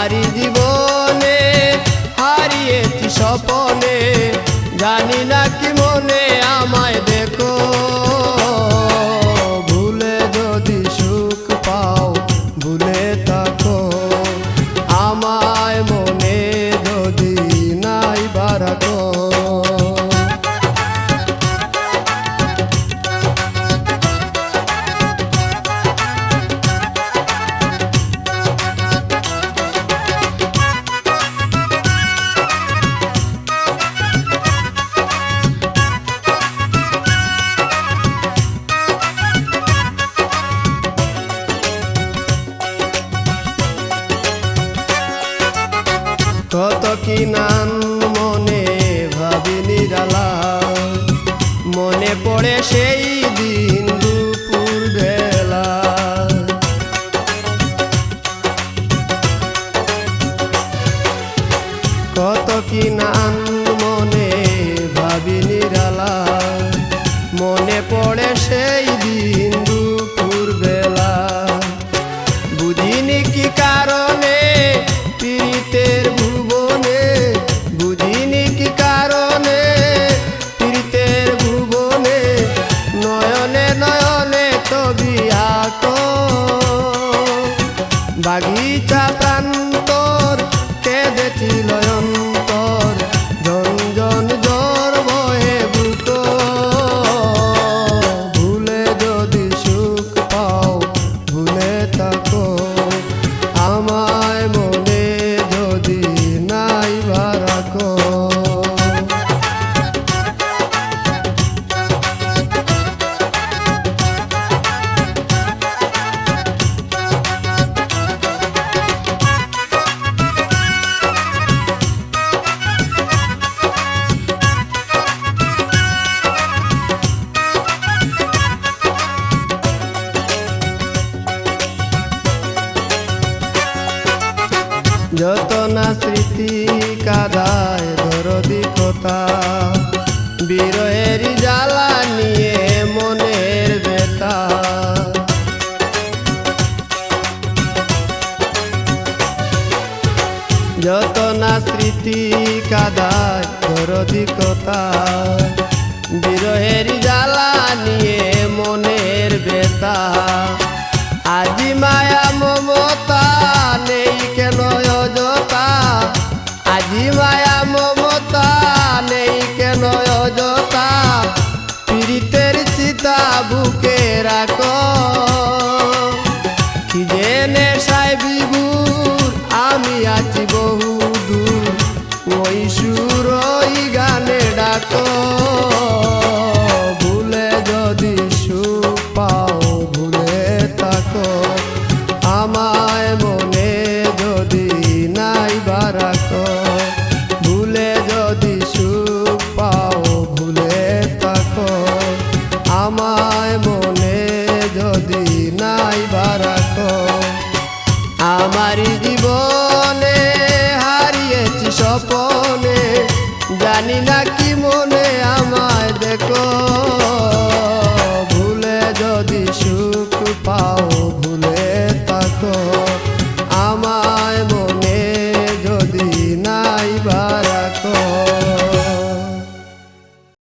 আমারি জীবনে হারিয়েছি স্বপনে, জানি না কি মনে আমায় দেখো। ভুলে যদি সুখ পাও ভুলে থাকো, আমায় মনে যদি নাই বারাকো। কত কি নাম মনে ভাবি নিরালা, মনে পড়ে সেই দিন দুপুর বেলা। কত কি নাম মনে ভাবি নিরালা, মনে পড়ে সেই দিন দুপুর বেলা। বুঝিনি কি কারণে পীড়িতের ভুবনে, বুঝিনি কি কারণে পীড়িতের ভুবনে, নয়নে নয়নে ছবি আঁকো। বাগিচা প্রান্তর কেঁদেছিল অন্তর, ঝনঝন জ্বর বহে বুকো। ভুলে যদি সুখ পাও ভুলে থাকো, আমায় মনে যদি নাই বারাকো। যত না স্মৃতি কাদায় দরদি কথা, বিরহের জ্বালা নিয়ে মনের ব্যথা। যত না স্মৃতি কাদায় দরদি কথা, বিরহের জ্বালা নিয়ে মনের ব্যথা। আজি মায়া মমতা নেই কেন অযথা, আজি মায়া মমতা নেই কেন অযথা। পীড়িতের চিতা বুকে রাখো, কি জেনে সাই বিভুর আমি আছি বহু দূর, ওই সুর ওই গানে ডাকো। ভুলে যদি সুখ পাও ভুলে থাকো, আমায় মনে যদি নাই বারাকো। ভুলে যদি সুখ পাও ভুলে থাকো, আমায় মনে যদি নাই বারাকো। আমারি জীবনে হারিয়েছি স্বপনে, জানি না কি মনে আমায় দেখো। ভুলে যদি সুখ পাও